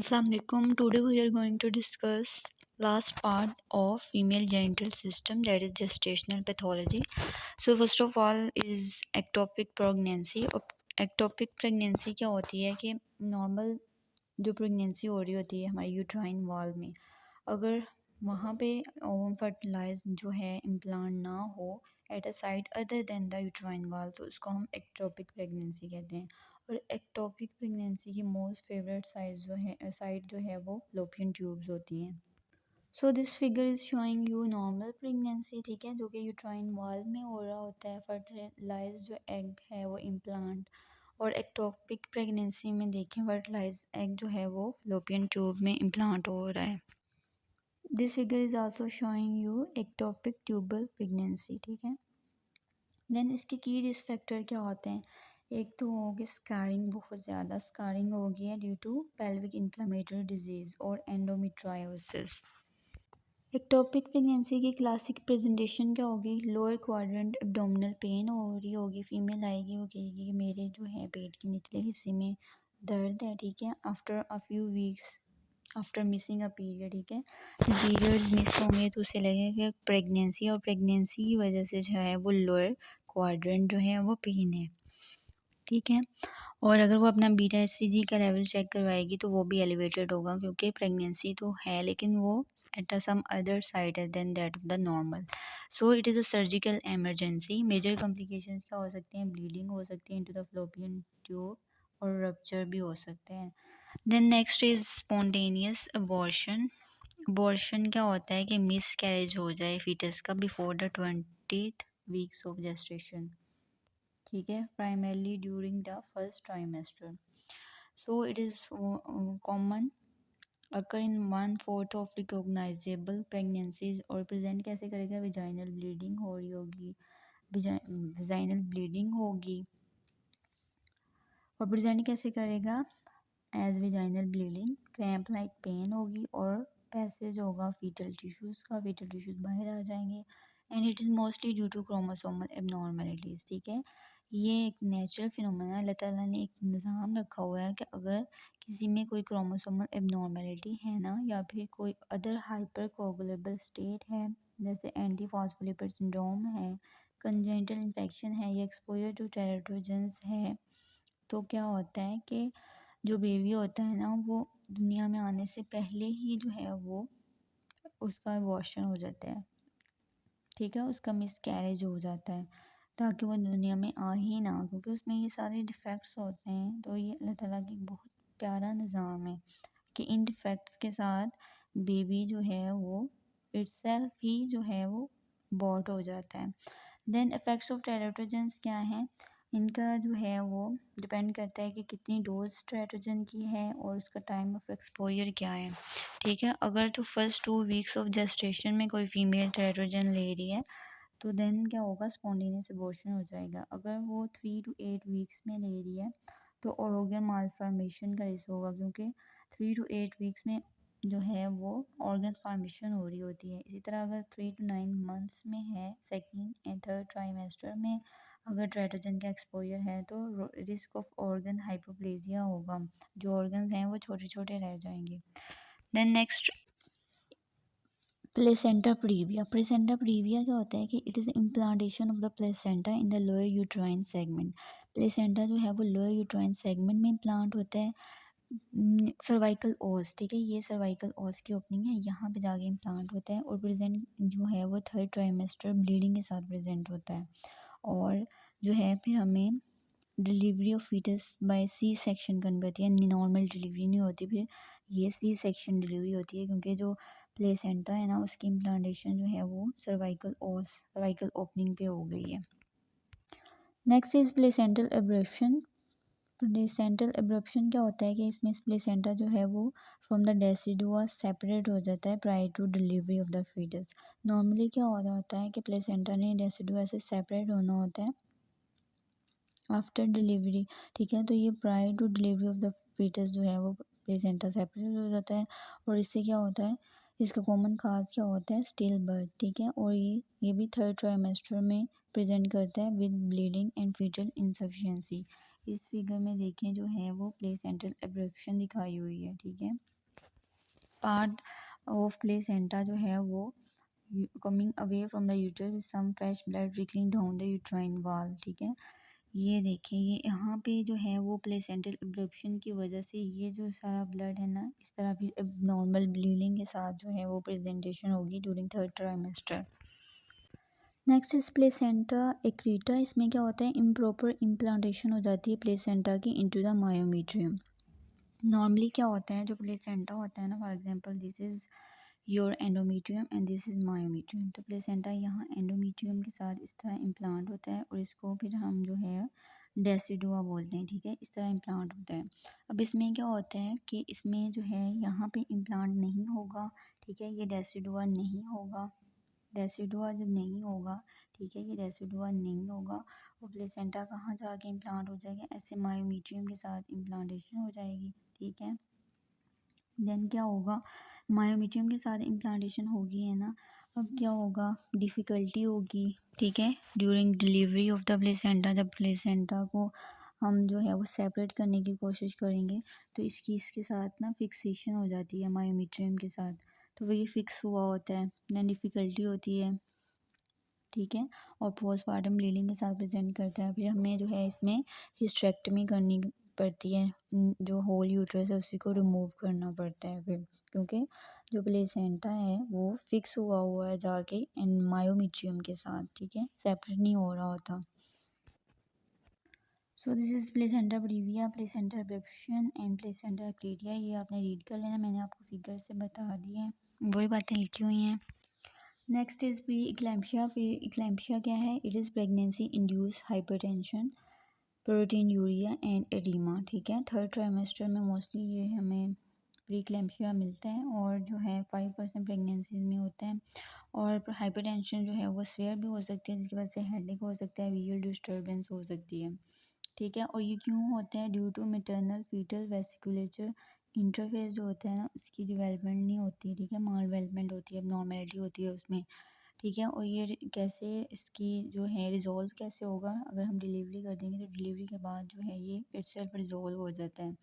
Assalamualaikum. Today we are going to discuss last part of female genital system, that is gestational pathology. So first of all is ectopic pregnancy. ectopic pregnancy क्या होती है कि normal जो pregnancy हो रही होती है हमारे यूट्राइन वॉल में, अगर वहाँ पे ओवम फर्टिलाइज जो है इम्प्लांट ना हो at a site other than the uterine wall, तो उसको हम एक्टोपिक प्रेगनेंसी कहते हैं। और एक्टोपिक प्रेगनेंसी की मोस्ट फेवरेट साइट जो है वो फ्लोपियन ट्यूब्स होती हैं। So this figure is showing you normal pregnancy, ठीक है, जो कि यूट्राइन वॉल में हो रहा होता है। फर्टिलाइज जो एग है वो इम्प्लांट, और एक्टोपिक प्रेगनेंसी में देखें फर्टिलाइज एग जो है वो फ्लोपियन ट्यूब में इम्प्लांट हो रहा है। This figure is also showing you ectopic tubal pregnancy, ठीक है। देन इसके की रिस्क फैक्टर क्या होते हैं? एक तो होगी स्कारिंग, बहुत ज़्यादा स्कारिंग होगी है due to pelvic inflammatory disease और एंडोमेट्रायोसिस। एक्टोपिक प्रेगनेंसी की क्लासिक प्रेजेंटेशन क्या होगी? लोअर क्वाड्रेंट एब्डोमिनल पेन हो रही होगी, फीमेल आएगी, वो कहेगी कि मेरे जो है पेट के निचले हिस्से में दर्द है, ठीक है, after a few weeks after missing a period, ठीक है। पीरियड्स मिस होंगे तो उसे लगेगा प्रेगनेंसी, और प्रेगनेंसी की वजह से जो है वो लोअर क्वाड्रेंट जो है वो पेन है, ठीक है। और अगर वो अपना बीटा एचसीजी का लेवल चेक करवाएगी तो वो भी एलिवेटेड होगा, क्योंकि प्रेगनेंसी तो है लेकिन वो at some other side then that of the normal. So it is a surgical emergency. Major complications क्या हो सकते हैं? ब्लीडिंग हो सकती है इनटू द फ्लोपियन ट्यूब, और रप्चर भी हो सकते हैं। Then next is spontaneous abortion. Abortion क्या होता है कि मिस कैरेज हो जाए फीटस का before the 20th weeks of gestation, ठीक है, primarily during the first trimester. So it is common occur in 1/4 of recognisable pregnancies. और प्रेजेंट कैसे करेगा? विजाइनल ब्लीडिंग हो रही होगी, विजाइनल ब्लीडिंग होगी। और प्रेजेंट कैसे करेगा? As vaginal bleeding, cramp like pain होगी, और पैसेज होगा फीटल टिश्यूज़ का, फीटल टिश्यूज़ बाहर आ जाएंगे। And it is mostly due to chromosomal abnormalities, ठीक है। ये एक नेचुरल फिनोमेना, अल्लाह ताला ने एक निज़ाम रखा हुआ है कि अगर किसी में कोई क्रोमोसोमल एबनॉर्मेलिटी है ना, या फिर कोई अदर हाइपर कोगुलेबल स्टेट है, जैसे एंटी फॉस्फोलिपिड सिंड्रोम है, कंजेनिटल इन्फेक्शन है, या एक्सपोजर टू टेराट्रोजेंस है, तो क्या होता है कि जो बेबी होता है ना वो दुनिया में आने से पहले ही जो है वो उसका अबॉर्शन हो जाता है, ठीक है, उसका मिस कैरेज हो जाता है, ताकि वो दुनिया में आ ही ना, क्योंकि उसमें ये सारे डिफेक्ट्स होते हैं। तो ये अल्लाह ताला की बहुत प्यारा निज़ाम है कि इन डिफेक्ट्स के साथ बेबी जो है वो इट्सेल्फ ही जो है वो बॉट हो जाता है। देन इफ़ेक्ट्स ऑफ टेराट्रोजेंस क्या हैं? इनका जो है वो डिपेंड करता है कि कितनी डोज टेराट्रोजन की है और उसका टाइम ऑफ एक्सपोजर क्या है, ठीक है। अगर तो फर्स्ट 2 वीक्स ऑफ जेस्टेशन में कोई फीमेल टेराट्रोजन ले रही है तो देन क्या होगा? स्पॉन्टेनियस अबॉर्शन हो जाएगा। अगर वो 3 to 8 वीक्स में ले रही है तो ऑर्गन मालफॉर्मेशन का रिस्क होगा, क्योंकि 3 to 8 वीक्स में जो है वो ऑर्गन फॉर्मेशन हो रही होती है। इसी तरह अगर 3 to 9 मंथ्स में है, सेकेंड एंड थर्ड ट्राइमेस्टर में अगर ट्राइट्रोजन का एक्सपोजर है तो रिस्क ऑफ ऑर्गन हाइपोप्लेजिया होगा, जो ऑर्गन्स हैं वो छोटे छोटे रह जाएंगे। Then next placenta previa. Placenta previa क्या होता है कि it is implantation of the placenta in the lower uterine segment. Placenta जो है वो लोअर यूट्राइन सेगमेंट में इम्प्लांट होता है, सर्वाइकल ओस, ठीक है, ये सर्वाइकल ओस की ओपनिंग है, यहाँ पे जाके इम्प्लांट होता है। और प्रेजेंट जो है वो थर्ड ट्राइमेस्टर ब्लीडिंग के साथ प्रेजेंट होता है। और जो है फिर हमें delivery of fetus by C section करनी पड़ती है, नॉर्मल डिलीवरी नहीं होती, फिर ये सी सेक्शन डिलीवरी होती है, क्योंकि जो प्लेसेंटा है ना उसकी इम्प्लांटेशन जो है वो सर्वाइकल ओपनिंग पे हो गई है। Next is placental abruption. Placental abruption क्या होता है कि इसमें प्लेसेंटा जो है वो फ्रॉम द डेसिडुआ सेपरेट हो जाता है prior to delivery of the fetus. Normally क्या हो रहा होता है कि प्लेसेंटा ने डेसिडुआ से सेपरेट होना होता है आफ्टर डिलीवरी, ठीक है। तो ये prior to delivery of the fetus जो है वो प्लेसेंटा सेपरेट हो जाता है, और इससे क्या होता है, इसका कॉमन काज क्या होता है? स्टिल बर्थ, ठीक है। और ये भी थर्ड ट्राइमेस्टर में प्रेजेंट करता है with bleeding and fetal insufficiency. इस फिगर में देखें जो है वो प्लेसेंटल एब्रप्शन दिखाई हुई है, ठीक है। पार्ट ऑफ प्लेसेंटा जो है वो coming away from the uterus with some fresh blood trickling down the uterine wall, ठीक है। ये देखें, ये यहाँ पे जो है वो प्लेसेंटल एब्रप्शन की वजह से ये जो सारा ब्लड है ना, इस तरह भी नॉर्मल ब्लीडिंग के साथ जो है वो प्रेजेंटेशन होगी during third trimester. Next is placenta accreta. इसमें क्या होता है, इम्प्रॉपर इम्प्लांटेशन हो जाती है प्लेसेंटा की इनटू द मायोमीट्रियम। नॉर्मली क्या होता है, जो प्लेसेंटा होता है ना, for example this is your endometrium and this is myometrium. तो प्लेसेंटा यहाँ एंडोमीट्रियम के साथ इस तरह इम्प्लांट होता है और इसको फिर हम जो है डेसिडुआ बोलते हैं, ठीक है। इस तरह इम्प्लांट होता है। अब इसमें क्या होता है कि इसमें जो है यहाँ पे इम्प्लांट नहीं होगा, ठीक है। ये डेसिडुआ नहीं होगा, डेसिडुआ जब नहीं होगा, ठीक है, ये डेसिडुआ नहीं होगा और प्लेसेंटा कहाँ जाके इम्प्लांट हो जाएगा, ऐसे मायोमीट्रियम के साथ इम्प्लांटेशन हो जाएगी, ठीक है। देन क्या होगा, मायोमीट्रियम के साथ इम्प्लांटेशन होगी है ना। अब क्या होगा, डिफ़िकल्टी होगी, ठीक है, during delivery of the placenta. जब प्लेसेंटा को हम जो है वो सेपरेट करने की कोशिश करेंगे तो इसके साथ ना फिक्सेशन हो जाती है मायोमीट्रियम के साथ, तो वो ये फिक्स हुआ होता है, देन डिफ़िकल्टी होती है, ठीक है। और पोस्टमार्टम ब्लीडिंग के साथ प्रेजेंट करता है। फिर हमें जो है इसमें हिस्टेरेक्टमी करनी पड़ती है, जो होल यूट्रस है उसी को रिमूव करना पड़ता है फिर, क्योंकि जो प्लेसेंटा है वो फिक्स हुआ है जाके एंड मायोमीट्रियम के साथ, ठीक है, सेपरेट नहीं हो रहा होता। So this is placenta previa, placenta abruption and placenta accreta. ये आपने रीड कर लेना, मैंने आपको फिगर से बता दिया है, वही बातें लिखी हुई हैं। Next is pre eclampsia. Pre eclampsia क्या है, it is pregnancy induced hypertension, proteinuria and oedema, ठीक है। थर्ड ट्राइमेस्टर में मोस्टली ये हमें प्री इक्लैम्पशिया मिलता है और जो है 5% प्रेगनेंसी में होता है। और हाइपरटेंशन जो है वो स्वेयर भी हो सकती है, जिसकी वजह से हेडेक हो सकता है, विजुअल डिस्टर्बेंस हो सकती है, ठीक है। और ये क्यों होता है, due to maternal fetal vasculature interface जो होता है ना, उसकी डेवलपमेंट नहीं होती, ठीक है, माल डेवलपमेंट होती है, नॉर्मेलिटी होती है उसमें, ठीक है। और ये कैसे इसकी जो है रिजॉल्व कैसे होगा, अगर हम डिलीवरी कर देंगे तो डिलीवरी के बाद जो है ये इटसेल्फ रिजॉल्व हो जाता है।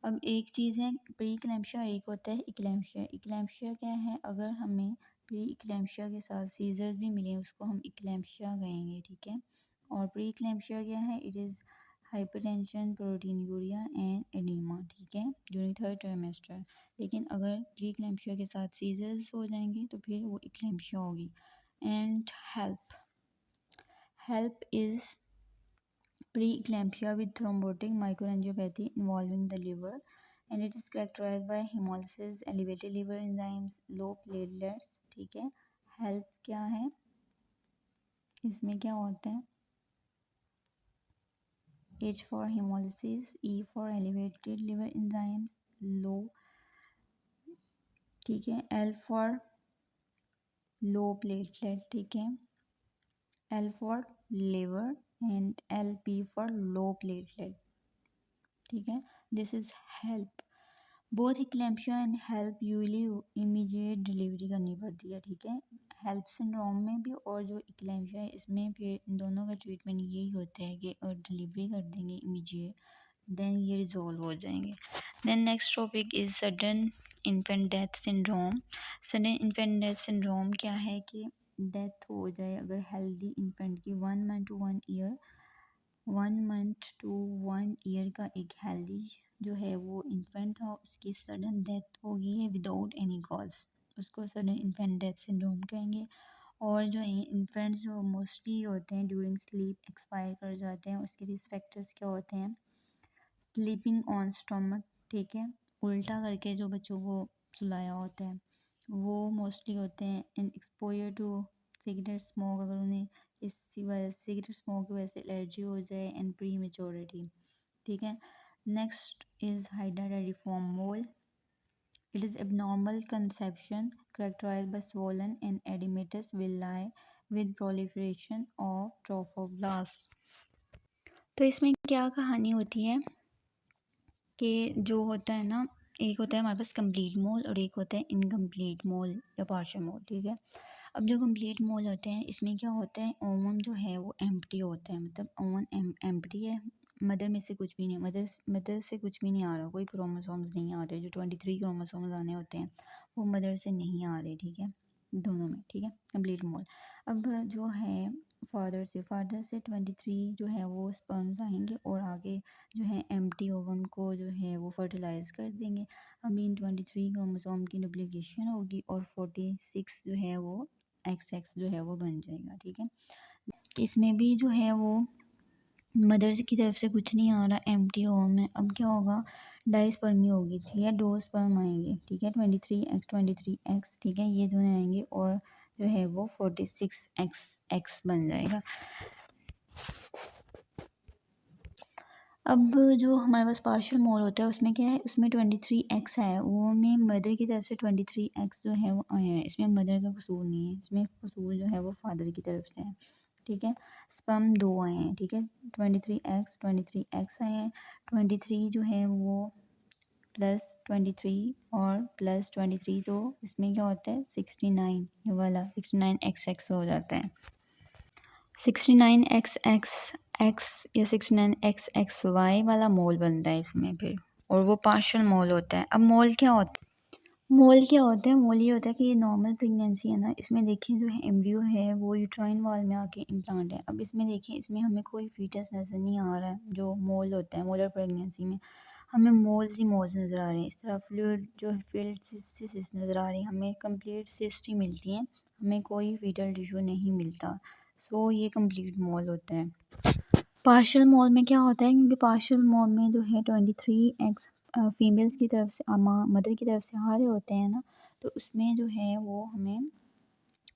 अब एक चीज़ है प्री इक्लैम्पशिया, एक होता है इक्लैम्पशिया। इक्लैम्पशिया क्या है, अगर हमें प्री इक्लैम्पशिया के साथ सीजर्स भी मिले उसको हम इक्लैम्पशिया कहेंगे, ठीक है। और प्री इक्लैम्पशिया क्या है, it is hypertension, proteinuria and oedema, ठीक है, ड्यूरिंग थर्ड ट्राइमेस्टर। लेकिन अगर प्री इक्लैम्पशिया के साथ सीजर्स हो जाएंगे तो फिर वो इक्लैम्पशिया होगी। And help is pre-eclampsia with thrombotic microangiopathy involving the liver, and it is characterized by hemolysis, elevated liver enzymes, low platelets, ठीक है। हेल्प क्या है, इसमें क्या होता है, H for hemolysis, E for elevated liver enzymes, low, ठीक है, L for low platelet, ठीक है, L for liver and LP for low platelet, ठीक है। This is HELLP. Both eclampsia and HELLP usually immediate delivery करनी पड़ती है, ठीक है। हेल्प सिंड्रोम में भी और जो इक्लैम्पशिया है इसमें फिर इन दोनों का ट्रीटमेंट यही होता है कि अगर डिलीवरी कर देंगे इमीडिएट देन ये रिजॉल्व हो जाएंगे। Then next topic is sudden infant death syndrome. Sudden infant death syndrome क्या है कि डेथ हो जाए अगर हेल्दी इन्फेंट की 1 month to 1 year, 1 month to 1 year का एक हेल्दी जो है वो इन्फेंट था, उसकी सडन डेथ हो गई है विदाउट एनी कॉज, उसको सडन इन्फेंट डेथ सिंड्रोम कहेंगे। और जो इन्फेंट्स जो मोस्टली होते हैं ड्यूरिंग स्लीप एक्सपायर कर जाते हैं, उसके रिस्क फैक्टर्स क्या होते हैं, स्लीपिंग ऑन स्टमक, ठीक है, उल्टा करके जो बच्चों को सुलाया होता है वो मोस्टली होते हैं, इन एक्सपोजर टू सिगरेट स्मोक, अगर उन्हें इसी वजह से सिगरेट स्मोक की वजह से एलर्जी हो जाए, एंड प्री मेच्योरिटी, ठीक है। Next is hydatidiform mole. It is abnormal conception characterized by swollen and edematous villi with proliferation of trophoblasts। तो इसमें क्या कहानी होती है कि जो होता है ना, एक होता है हमारे पास कंप्लीट मोल और एक होता है इनकम्प्लीट मोल या पार्शियल मोल, ठीक है। अब जो कंप्लीट मोल होते हैं इसमें क्या होता है, ओवम जो है वो एम्प्टी होता है, मतलब ओवन एम्प्टी है, मदर में से कुछ भी नहीं, मदर से कुछ भी नहीं आ रहा, कोई क्रोमोसोम्स नहीं आते, जो 23 क्रोमोसोम्स आने होते हैं वो मदर से नहीं आ रहे, ठीक है, दोनों में, ठीक है, कंप्लीट मोल। अब जो है फादर से 23 जो है वो स्पर्म्स आएंगे और आगे जो है एम्प्टी ओवम को जो है वो फर्टिलाइज कर देंगे। अब इन 23 क्रोमोसोम की डुप्लीकेशन होगी और 46 जो है वो XX जो है वो बन जाएगा, ठीक है। इसमें भी जो है वो मदर की तरफ से कुछ नहीं आ रहा, एम्प्टी ओवम है। अब क्या होगा, डाइस्पर्मी होगी, ठीक है, दो स्पर्म आएंगे, ठीक है, 23X ठीक है, ये दोनों आएंगे और जो है वो 46XX बन जाएगा। अब जो हमारे पास पार्शियल मोल होता है उसमें क्या है, उसमें 23X है, वो में मदर की तरफ से 23X जो है वो आए हैं, इसमें मदर का कसूर नहीं है, इसमें कसूर जो है वो फादर की तरफ से है, ठीक है। स्पर्म दो आए हैं, ठीक है, 23X आए हैं, 23 जो है वो +23 और +23 तो इसमें क्या होता है 69, ये वाला 69XX हो जाता है। 69XX या 69XXY वाला मोल बनता है इसमें फिर, और वो पार्शियल मोल होता है। अब मोल क्या होता है, मोल ये होता है कि ये नॉर्मल प्रेगनेंसी है ना, इसमें देखिए जो है एम्ब्रियो है वो यूट्राइन वॉल में आके इम्प्लांट है। अब इसमें देखिए, इसमें हमें कोई फीटस नज़र नहीं आ रहा है, जो मोल होता है मोलर प्रेगनेंसी में हमें मोल्स ही मोल्स नज़र आ रहे हैं। इस तरह फ्लूइड जो फिल्ड सिस नज़र आ रही है, हमें कंप्लीट सिस्ट ही मिलती हैं, हमें कोई फीटल टिश्यू नहीं मिलता। सो ये कंप्लीट मोल होता है। पार्शियल मोल में क्या होता है, क्योंकि पार्शियल मोल में जो है 23X फीमेल्स की तरफ से मदर की तरफ से आ रहे होते हैं ना, तो उसमें जो है वो हमें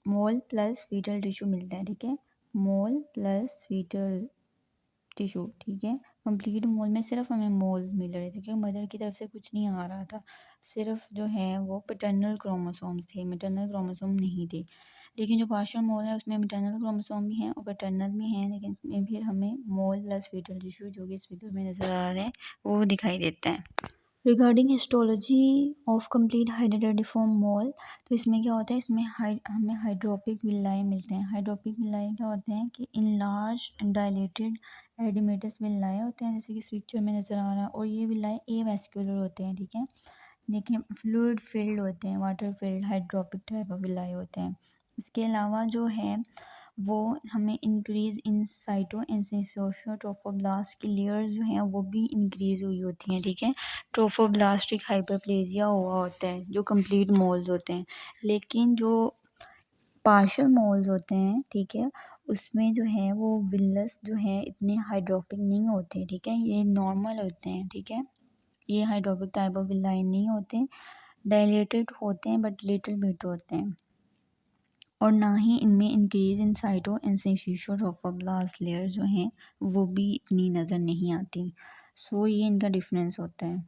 मोल प्लस फीटल टिश्यू मिलता है, ठीक है, मोल प्लस फीटल टिश्यू, ठीक है। कंप्लीट मोल में सिर्फ हमें मोल मिल रहे थे, क्योंकि मदर की तरफ से कुछ नहीं आ रहा था, सिर्फ जो है वो पैटर्नल क्रोमोसोम्स थे, मैटरनल क्रोमोसोम नहीं थे। लेकिन जो पार्शियल मोल है उसमें मैटरनल क्रोमोसोम भी हैं और पैटर्नल भी हैं, लेकिन इसमें फिर हमें मोल प्लस फीटल टिश्यू जो कि इस फिगर में नज़र आ रहे हैं वो दिखाई देता है। रिगार्डिंग हिस्टोलॉजी ऑफ कंप्लीट हाइड्रोडिफॉर्म मोल, तो इसमें क्या होता है, इसमें हमें हाइड्रोपिक विल्लाए मिलते हैं। हाइड्रोपिक विल्लाए क्या होते हैं कि इन लार्ज डायलेटेड एडिमेटस विल्लाए होते हैं, जैसे कि इस पिक्चर में नज़र आ रहा है, और ये विल्लाए एवेस्क्युलर होते हैं, ठीक है। देखिए फ्लूइड फिल्ड होते हैं, water field hydropic type of विल्लाए होते हैं। इसके अलावा जो है वो हमें इंक्रीज़ इन साइटो एंसिसोशियो ट्रोफोब्लास्ट की लेयर्स जो हैं वो भी इंक्रीज़ हुई होती हैं, ठीक है। ट्रोफोब्लास्टिक हाइपरप्लेजिया हुआ होता है जो कंप्लीट मोल्स होते हैं, लेकिन जो पार्शियल मोल्स होते हैं, ठीक है, उसमें जो है वो विल्लस जो है इतने हाइड्रोपिक नहीं होते, ठीक है, ये नॉर्मल होते हैं, ठीक है, ये हाइड्रोपिक टाइप ऑफ विल्लाए नहीं होते, डायलेटेड होते हैं बट लिटिल बिट होते हैं, और ना ही इनमें increase in cyto syncytio trophoblast layer जो हैं वो भी इतनी नज़र नहीं आती। सो ये इनका डिफरेंस होता है।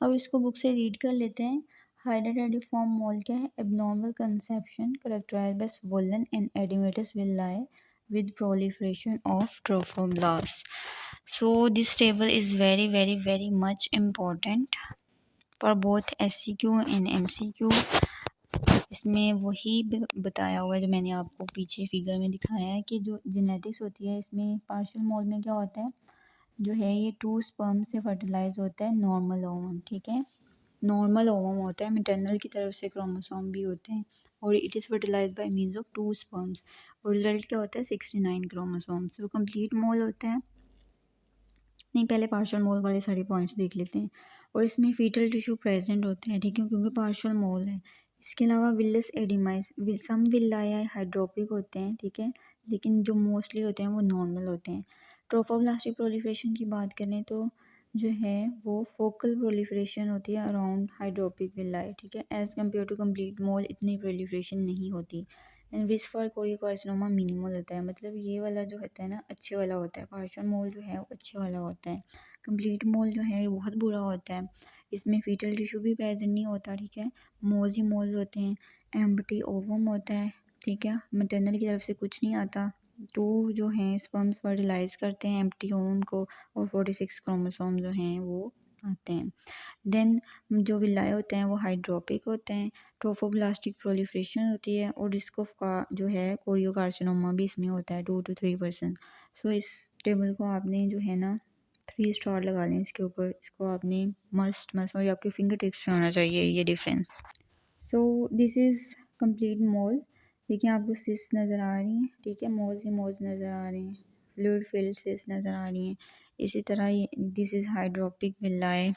अब इसको बुक से रीड कर लेते हैं। हाइड्रोडिफॉर्म मोल क्या है, abnormal conception characterized by swollen and oedematous villi with proliferation of trophoblast. So this table is very much important for both SCQ and MCQ. इसमें वही बताया हुआ है जो मैंने आपको पीछे फिगर में दिखाया है, कि जो जेनेटिक्स होती है इसमें पार्शियल मोल में क्या होता है, जो है ये 2 स्पर्म से फर्टिलाइज होता है नॉर्मल ओवम, ठीक है, नॉर्मल ओवम होता है, मैटरनल की तरफ से क्रोमोसोम भी होते हैं, और it is fertilize by means of 2 sperms, और रिजल्ट क्या होता है 69 क्रोमोसोम्स। वो कंप्लीट मोल होता है। नहीं, पहले पार्शियल मोल वाले सारे पॉइंट्स देख लेते हैं। और इसमें फीटल टिश्यू प्रेजेंट होते हैं, ठीक है, क्योंकि पार्शियल मोल है। इसके अलावा विलस एडिमाइस, सम विल्लाए हाइड्रोपिक होते हैं, ठीक है, लेकिन जो मोस्टली होते हैं वो नॉर्मल होते हैं। ट्रोफोब्लास्टिक प्रोलिफरेशन की बात करें तो जो है वो फोकल प्रोलिफरेशन होती है अराउंड हाइड्रोपिक विल्लाए, ठीक है, एज़ कम्पेयर टू कंप्लीट मोल इतनी प्रोलिफरेशन नहीं होती। And risk for choriocarcinoma minimal होता है, मतलब ये वाला जो होता है ना अच्छे वाला होता है, पार्शियल मोल जो है वो अच्छे वाला होता है। कंप्लीट मोल जो है ये बहुत बुरा होता है, इसमें फीटल टिश्यू भी प्रेजेंट नहीं होता, ठीक है, मोल्स ही मोल्स होते हैं, एम्प्टी ओवम होता है, ठीक है, मैटरनल की तरफ से कुछ नहीं आता, तो जो हैं स्पर्म्स फर्टिलाइज करते हैं एम्प्टी ओवम को, और 46 क्रोमोसोम जो हैं वो आते हैं। देन जो विलाए होते हैं वो हाइड्रोपिक होते हैं, ट्रोफोब्लास्टिक प्रोलिफरेशन होती है, और रिस्क ऑफ जो है कोरियोकार्सिनोमा भी इसमें होता है 2 to 3%। सो इस टेबल को आपने जो है ना 3 स्टार लगा लें इसके ऊपर। इसको आपने मस्ट और ये आपके फिंगर टिप्स पे होना चाहिए ये difference. So this is complete mole. देखिए आपको सिस नज़र आ रही हैं, ठीक है, मोल्स ही मोल्स नज़र आ रहे हैं, फ्लूइड फिल्ड सिस नज़र आ रही हैं। इसी तरह ये दिस इज़ हाइड्रोपिक विलाई।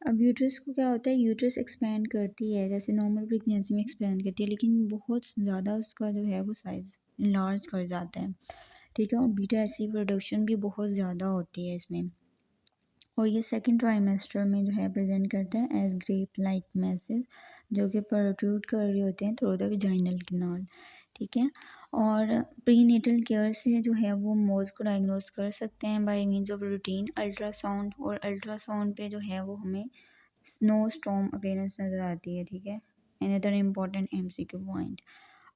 अब यूट्रस को क्या होता है, यूट्रस एक्सपेंड करती है जैसे नॉर्मल प्रेगनेंसी में एक्सपेंड करती है, लेकिन बहुत ज़्यादा उसका जो है वो साइज़ लार्ज कर जाता है, ठीक है, और बीटा एसिड प्रोडक्शन भी बहुत ज़्यादा होती है इसमें। और ये सेकंड ट्राइमेस्टर में जो है प्रेजेंट करता है एज ग्रेप लाइक मैसेज, जो कि प्रोट्रूड कर रहे होते हैं थ्रू द वजाइनल कैनाल, ठीक है। और प्रीनेटल केयर से जो है वो मोल्स को डायग्नोस कर सकते हैं by means of routine ultrasound. और अल्ट्रासाउंड पे जो है वो हमें स्नो स्टॉर्म अपीयरेंस नज़र आती है, ठीक है, अनदर इम्पॉर्टेंट एमसीक्यू पॉइंट।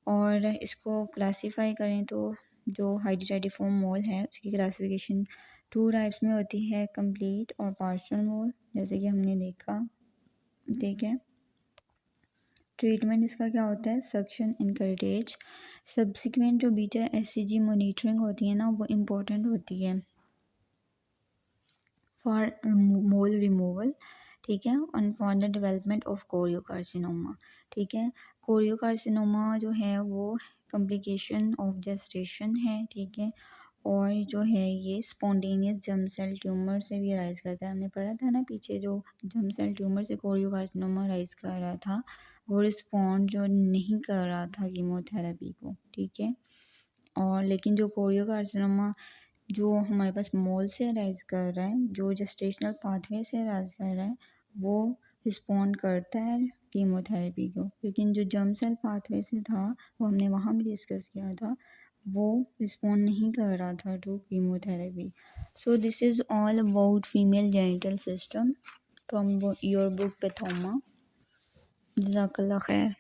और इसको क्लासीफाई करें तो जो हाइड्रोटाइडिफॉर्म मोल है उसकी क्लासिफिकेशन 2 टाइप्स में होती है, कंप्लीट और पार्शियल मोल, जैसे कि हमने देखा, ठीक है। ट्रीटमेंट इसका क्या होता है, सक्शन इनकरेज। सब्सिक्वेंट जो बीटा एससीजी मॉनिटरिंग होती है ना वो इम्पोर्टेंट होती है फॉर मोल रिमूवल, ठीक है, और for the development of choriocarcinoma, ठीक है। कोरियोकार्सिनोमा जो है वो कॉम्प्लिकेशन ऑफ जेस्टेशन है, ठीक है, और जो है ये स्पॉन्टेनियस जर्म सेल ट्यूमर से भी राइज करता है। हमने पढ़ा था ना पीछे, जो जर्म सेल ट्यूमर से कोरियोकार्सिनोमा राइज कर रहा था वो रिस्पॉन्ड जो नहीं कर रहा था कीमोथेरेपी को, ठीक है। और लेकिन जो कोरियोकार्सिनोमा जो हमारे पास मोल से राइज कर रहा है, जो जेस्टेशनल पाथवे से राइज कर रहा है, वो रिस्पॉन्ड करता है कीमोथेरेपी को। लेकिन जो जर्म सेल पाथवे से था वो हमने वहाँ भी डिस्कस किया था, वो रिस्पॉन्ड नहीं कर रहा था to chemotherapy. So this is all about female genital system from your book Pathoma. जज़ाकल्लाह खैर।